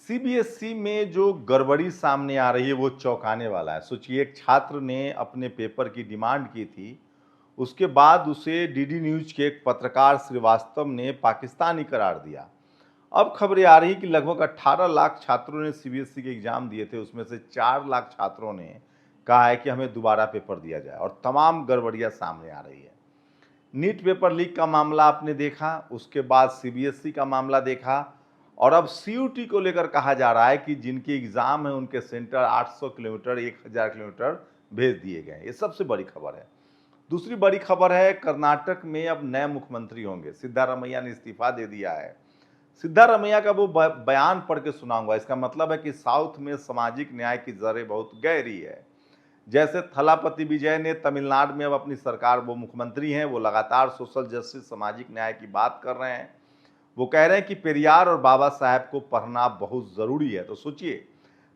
CBSE में जो गड़बड़ी सामने आ रही है वो चौंकाने वाला है। सोचिए, एक छात्र ने अपने पेपर की डिमांड की थी, उसके बाद उसे डीडी न्यूज़ के एक पत्रकार श्रीवास्तव ने पाकिस्तानी करार दिया। अब खबरें आ रही कि लगभग 18 लाख छात्रों ने सीबीएसई के एग्जाम दिए थे, उसमें से 4 लाख छात्रों ने कहा है कि हमें दोबारा पेपर दिया जाए और तमाम गड़बड़ियां सामने आ रही है। नीट पेपर लीक का मामला आपने देखा, उसके बाद सीबीएसई का मामला देखा और अब सीयूटी को लेकर कहा जा रहा है कि जिनके एग्जाम है उनके सेंटर 800 किलोमीटर 1000 किलोमीटर भेज दिए गए। ये सबसे बड़ी खबर है। दूसरी बड़ी खबर है, कर्नाटक में अब नए मुख्यमंत्री होंगे। सिद्धारमैया ने इस्तीफा दे दिया है। सिद्धारमैया का वो बयान पढ़ के सुनाऊंगा। इसका मतलब है कि साउथ में सामाजिक न्याय की जड़ें बहुत गहरी है। जैसे थलापति विजय ने तमिलनाडु में अब अपनी सरकार, वो मुख्यमंत्री हैं, वो लगातार सोशल जस्टिस, सामाजिक न्याय की बात कर रहे हैं। वो कह रहे हैं कि पेरियार और बाबा साहेब को पढ़ना बहुत ज़रूरी है। तो सोचिए,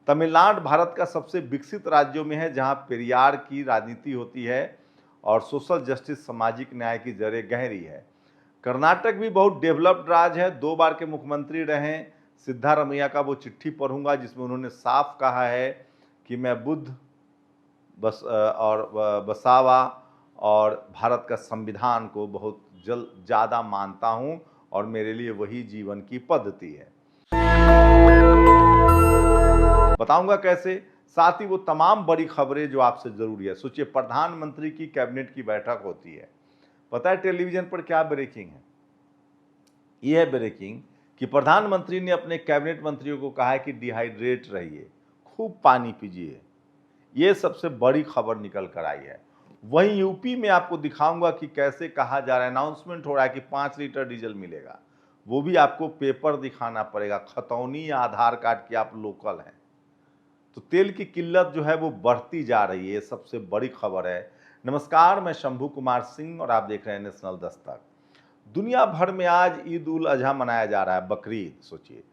तमिलनाडु भारत का सबसे विकसित राज्यों में है जहां पेरियार की राजनीति होती है और सोशल जस्टिस, सामाजिक न्याय की जड़ें गहरी है। कर्नाटक भी बहुत डेवलप्ड राज्य है, 2 बार के मुख्यमंत्री रहे। सिद्धारमैया का वो चिट्ठी पढ़ूंगा जिसमें उन्होंने साफ कहा है कि मैं बुद्ध बसावा और भारत का संविधान को बहुत ज़्यादा मानता हूं और मेरे लिए वही जीवन की पद्धति है। बताऊंगा कैसे, साथ ही वो तमाम बड़ी खबरें जो आपसे जरूरी है। सोचिए, प्रधानमंत्री की कैबिनेट की बैठक होती है, पता है टेलीविजन पर क्या ब्रेकिंग है? यह है ब्रेकिंग कि प्रधानमंत्री ने अपने कैबिनेट मंत्रियों को कहा है कि डिहाइड्रेट रहिए, खूब पानी पीजिए। ये सबसे बड़ी खबर निकल कर आई है। वहीं यूपी में आपको दिखाऊंगा कि कैसे कहा जा रहा है, अनाउंसमेंट हो रहा है कि 5 लीटर डीजल मिलेगा। वो भी आपको पेपर दिखाना पड़ेगा, खतौनी या आधार कार्ड की आप लोकल हैं। तो तेल की किल्लत जो है वो बढ़ती जा रही है, ये सबसे बड़ी खबर है। नमस्कार, मैं शंभू कुमार सिंह और आप देख रहे हैं नेशनल दस्तक। दुनिया भर में आज ईद उल अजहा मनाया जा रहा है, बकरीद। सोचिए,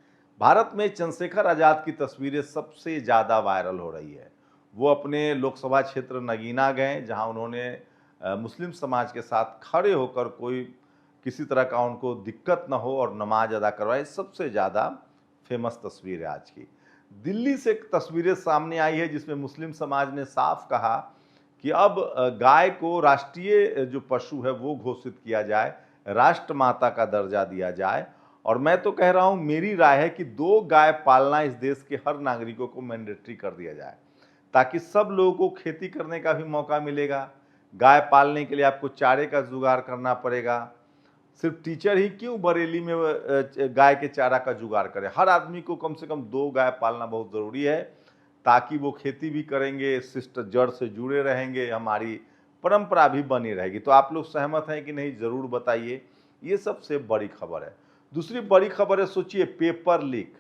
भारत में चंद्रशेखर आजाद की तस्वीरें सबसे ज़्यादा वायरल हो रही है। वो अपने लोकसभा क्षेत्र नगीना गए जहां उन्होंने मुस्लिम समाज के साथ खड़े होकर कोई किसी तरह का उनको दिक्कत न हो और नमाज अदा करवाए। सबसे ज़्यादा फेमस तस्वीर है आज की। दिल्ली से एक तस्वीरें सामने आई है जिसमें मुस्लिम समाज ने साफ कहा कि अब गाय को राष्ट्रीय जो पशु है वो घोषित किया जाए, राष्ट्रमाता का दर्जा दिया जाए। और मैं तो कह रहा हूं, मेरी राय है कि 2 गाय पालना इस देश के हर नागरिकों को मैंडेटरी कर दिया जाए, ताकि सब लोगों को खेती करने का भी मौका मिलेगा। गाय पालने के लिए आपको चारे का जुगाड़ करना पड़ेगा। सिर्फ टीचर ही क्यों बरेली में गाय के चारा का जुगाड़ करे, हर आदमी को कम से कम 2 गाय पालना बहुत ज़रूरी है, ताकि वो खेती भी करेंगे, शिष्ट जड़ से जुड़े रहेंगे, हमारी परंपरा भी बनी रहेगी। तो आप लोग सहमत हैं कि नहीं, ज़रूर बताइए। ये सबसे बड़ी खबर है। दूसरी बड़ी खबर है, सोचिए, पेपर लीक।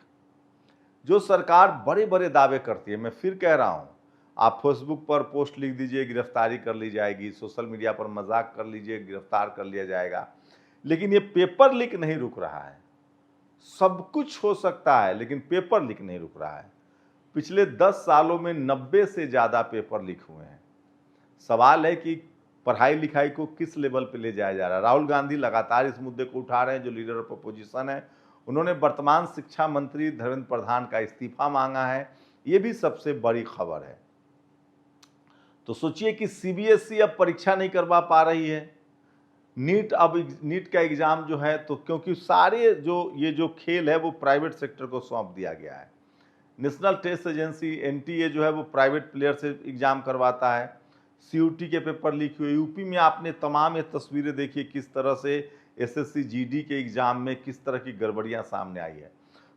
जो सरकार बड़े बड़े दावे करती है, मैं फिर कह रहा हूँ, आप फेसबुक पर पोस्ट लिख दीजिए, गिरफ्तारी कर ली जाएगी, सोशल मीडिया पर मजाक कर लीजिए, गिरफ्तार कर लिया जाएगा। लेकिन ये पेपर लीक नहीं रुक रहा है। सब कुछ हो सकता है लेकिन पेपर लीक नहीं रुक रहा है। पिछले 10 सालों में 90 से ज़्यादा पेपर लीक हुए हैं। सवाल है कि पढ़ाई लिखाई को किस लेवल पे ले जाया जा रहा है। राहुल गांधी लगातार इस मुद्दे को उठा रहे हैं, जो लीडर ऑफ अपोजिशन है। उन्होंने वर्तमान शिक्षा मंत्री धर्मेंद्र प्रधान का इस्तीफा मांगा है। ये भी सबसे बड़ी खबर है। तो सोचिए कि सीबीएसई अब परीक्षा नहीं करवा पा रही है। नीट का एग्जाम जो है, तो क्योंकि सारे जो खेल है वो प्राइवेट सेक्टर को सौंप दिया गया है। नेशनल टेस्ट एजेंसी एनटीए जो है वो प्राइवेट प्लेयर से एग्जाम करवाता है। सीयूटी के पेपर लीक हुए। यूपी में आपने तमाम ये तस्वीरें देखी, किस तरह से एसएससी जीडी के एग्जाम में किस तरह की गड़बड़ियां सामने आई है।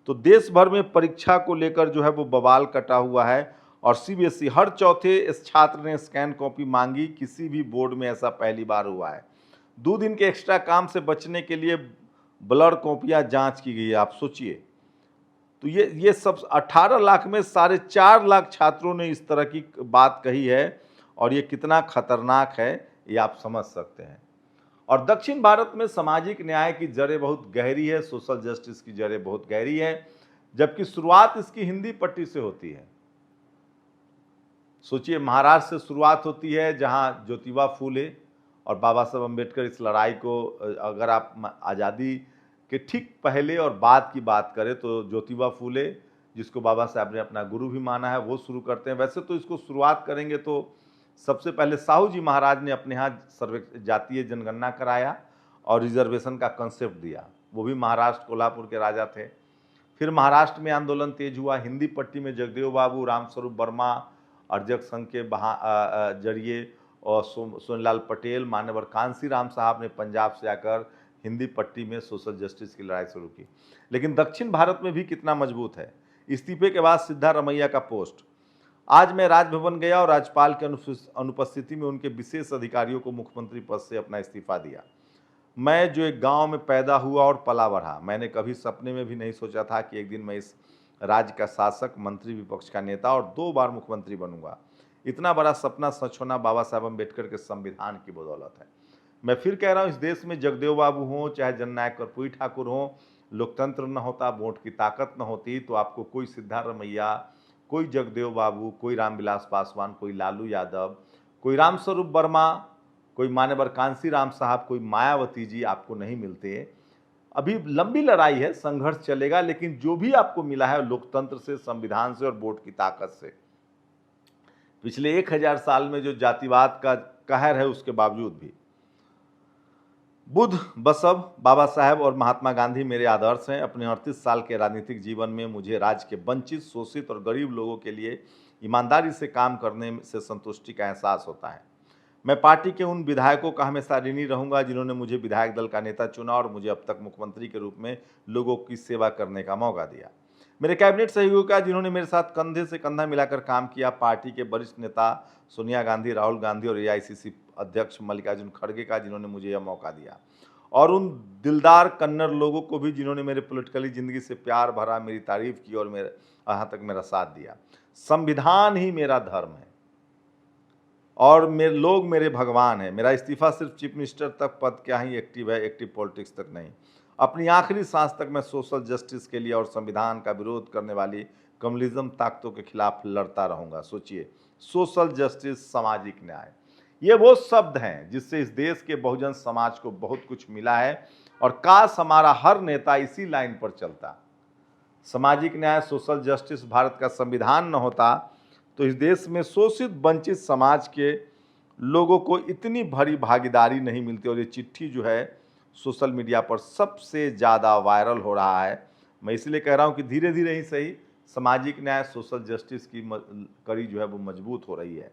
तो देश भर में परीक्षा को लेकर जो है वो बवाल कटा हुआ है। और सीबीएसई हर चौथे इस छात्र ने स्कैन कॉपी मांगी। किसी भी बोर्ड में ऐसा पहली बार हुआ है। 2 दिन के एक्स्ट्रा काम से बचने के लिए ब्लर कॉपियां जांच की गई है। आप सोचिए, तो ये सब 18 लाख में 4.5 लाख छात्रों ने इस तरह की बात कही है। और ये कितना खतरनाक है ये आप समझ सकते हैं। और दक्षिण भारत में सामाजिक न्याय की जड़ें बहुत गहरी है, सोशल जस्टिस की जड़ें बहुत गहरी है, जबकि शुरुआत इसकी हिंदी पट्टी से होती है। सोचिए, महाराष्ट्र से शुरुआत होती है, जहां ज्योतिबा फूले और बाबा साहब अम्बेडकर इस लड़ाई को, अगर आप आज़ादी के ठीक पहले और बाद की बात करें तो ज्योतिबा फूले जिसको बाबा साहब ने अपना गुरु भी माना है, वो शुरू करते हैं। वैसे तो इसको शुरुआत करेंगे तो सबसे पहले साहू जी महाराज ने अपने यहाँ जातीय जनगणना कराया और रिजर्वेशन का कंसेप्ट दिया। वो भी महाराष्ट्र कोल्हापुर के राजा थे। फिर महाराष्ट्र में आंदोलन तेज हुआ। हिंदी पट्टी में जगदेव बाबू, रामस्वरूप वर्मा, अर्जक संघ के जरिए और सोनलाल पटेल, मान्यवर कांसी राम साहब ने पंजाब से आकर हिंदी पट्टी में सोशल जस्टिस की लड़ाई शुरू की। लेकिन दक्षिण भारत में भी कितना मजबूत है। इस्तीफे के बाद सिद्धारमैया का पोस्ट। आज मैं राजभवन गया और राज्यपाल की अनुपस्थिति में उनके विशेष अधिकारियों को मुख्यमंत्री पद से अपना इस्तीफा दिया। मैं जो एक गांव में पैदा हुआ और पला बढ़ा, मैंने कभी सपने में भी नहीं सोचा था कि एक दिन मैं इस राज्य का शासक, मंत्री, विपक्ष का नेता और 2 बार मुख्यमंत्री बनूंगा। इतना बड़ा सपना सच होना बाबा साहब अम्बेडकर के संविधान की बदौलत है। मैं फिर कह रहा हूँ, इस देश में जगदेव बाबू हों चाहे जननायक कर्पूरी ठाकुर हों, लोकतंत्र न होता, वोट की ताकत न होती, तो आपको कोई सिद्धारमैया, कोई जगदेव बाबू, कोई रामविलास पासवान, कोई लालू यादव, कोई रामस्वरूप वर्मा, कोई मान्यवर कांसी राम साहब, कोई मायावती जी आपको नहीं मिलते। अभी लंबी लड़ाई है, संघर्ष चलेगा, लेकिन जो भी आपको मिला है लोकतंत्र से, संविधान से और वोट की ताकत से। पिछले 1000 साल में जो जातिवाद का कहर है, उसके बावजूद भी बुद्ध, बसव, बाबा साहब और महात्मा गांधी मेरे आदर्श हैं। अपने 38 साल के राजनीतिक जीवन में मुझे राज्य के वंचित, शोषित और गरीब लोगों के लिए ईमानदारी से काम करने से संतुष्टि का एहसास होता है। मैं पार्टी के उन विधायकों का हमेशा ऋणी रहूंगा जिन्होंने मुझे विधायक दल का नेता चुना और मुझे अब तक मुख्यमंत्री के रूप में लोगों की सेवा करने का मौका दिया। मेरे कैबिनेट सहयोगियों जिन्होंने मेरे साथ कंधे से कंधा मिलाकर काम किया। पार्टी के वरिष्ठ नेता सोनिया गांधी, राहुल गांधी और AICC अध्यक्ष मल्लिकार्जुन खड़गे का, जिन्होंने मुझे यह मौका दिया। और उन दिलदार कन्नड़ लोगों को भी जिन्होंने मेरे पॉलिटिकली ज़िंदगी से प्यार भरा, मेरी तारीफ की और मेरे यहाँ तक मेरा साथ दिया। संविधान ही मेरा धर्म है और लोग मेरे भगवान हैं। मेरा इस्तीफा सिर्फ चीफ मिनिस्टर तक पद क्या ही एक्टिव है, एक्टिव पॉलिटिक्स तक नहीं। अपनी आखिरी सांस तक मैं सोशल जस्टिस के लिए और संविधान का विरोध करने वाली कम्युनिज्म ताकतों के खिलाफ लड़ता रहूंगा। सोचिए, सोशल जस्टिस, सामाजिक न्याय, ये वो शब्द हैं जिससे इस देश के बहुजन समाज को बहुत कुछ मिला है और काश हमारा हर नेता इसी लाइन पर चलता। सामाजिक न्याय, सोशल जस्टिस, भारत का संविधान न होता तो इस देश में शोषित, वंचित समाज के लोगों को इतनी भरी भागीदारी नहीं मिलती। और ये चिट्ठी जो है सोशल मीडिया पर सबसे ज़्यादा वायरल हो रहा है। मैं इसलिए कह रहा हूँ कि धीरे धीरे ही सही सामाजिक न्याय, सोशल जस्टिस की कड़ी जो है वो मजबूत हो रही है।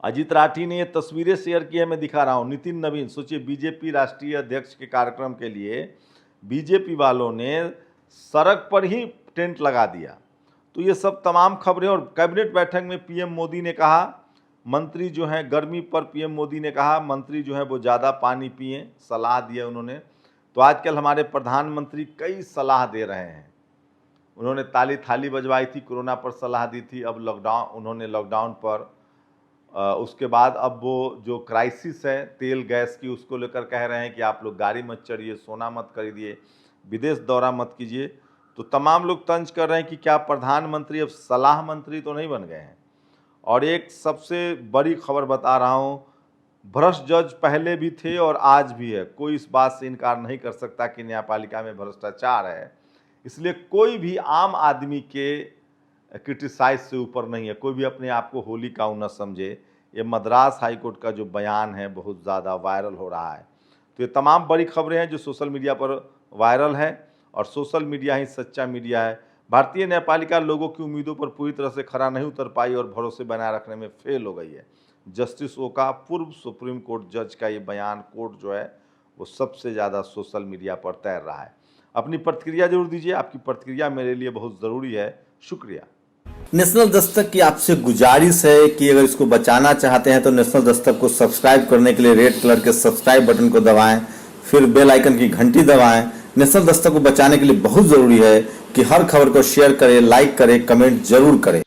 अजीत राठी ने ये तस्वीरें शेयर की है, मैं दिखा रहा हूँ। नितिन नवीन, सोचिए, बीजेपी राष्ट्रीय अध्यक्ष के कार्यक्रम के लिए बीजेपी वालों ने सड़क पर ही टेंट लगा दिया। तो ये सब तमाम खबरें। और कैबिनेट बैठक में पीएम मोदी ने कहा, मंत्री जो हैं, गर्मी पर पीएम मोदी ने कहा मंत्री जो है वो ज़्यादा पानी पिएं, सलाह दिया उन्होंने। तो आजकल हमारे प्रधानमंत्री कई सलाह दे रहे हैं। उन्होंने ताली थाली बजवाई थी, कोरोना पर सलाह दी थी, अब उन्होंने लॉकडाउन पर, उसके बाद अब वो जो क्राइसिस है तेल गैस की, उसको लेकर कह रहे हैं कि आप लोग गाड़ी मत चढ़िए, सोना मत खरीदिए, विदेश दौरा मत कीजिए। तो तमाम लोग तंज कर रहे हैं कि क्या प्रधानमंत्री अब सलाह मंत्री तो नहीं बन गए हैं। और एक सबसे बड़ी खबर बता रहा हूँ, भ्रष्ट जज पहले भी थे और आज भी है। कोई इस बात से इनकार नहीं कर सकता कि न्यायपालिका में भ्रष्टाचार है। इसलिए कोई भी आम आदमी के क्रिटिसाइज से ऊपर नहीं है। कोई भी अपने आप को होली काऊ न समझे। ये मद्रास हाईकोर्ट का जो बयान है बहुत ज़्यादा वायरल हो रहा है। तो ये तमाम बड़ी खबरें हैं जो सोशल मीडिया पर वायरल है और सोशल मीडिया ही सच्चा मीडिया है। भारतीय न्यायपालिका लोगों की उम्मीदों पर पूरी तरह से खरा नहीं उतर पाई और भरोसे बनाए रखने में फेल हो गई है। जस्टिस ओका, पूर्व सुप्रीम कोर्ट जज का ये बयान, कोर्ट जो है वो सबसे ज़्यादा सोशल मीडिया पर तैर रहा है। अपनी प्रतिक्रिया जरूर दीजिए, आपकी प्रतिक्रिया मेरे लिए बहुत ज़रूरी है। शुक्रिया। नेशनल दस्तक की आपसे गुजारिश है कि अगर इसको बचाना चाहते हैं तो नेशनल दस्तक को सब्सक्राइब करने के लिए रेड कलर के सब्सक्राइब बटन को दबाएं, फिर बेल आइकन की घंटी दबाएं। नेशनल दस्तक को बचाने के लिए बहुत जरूरी है कि हर खबर को शेयर करें, लाइक करें, कमेंट जरूर करें।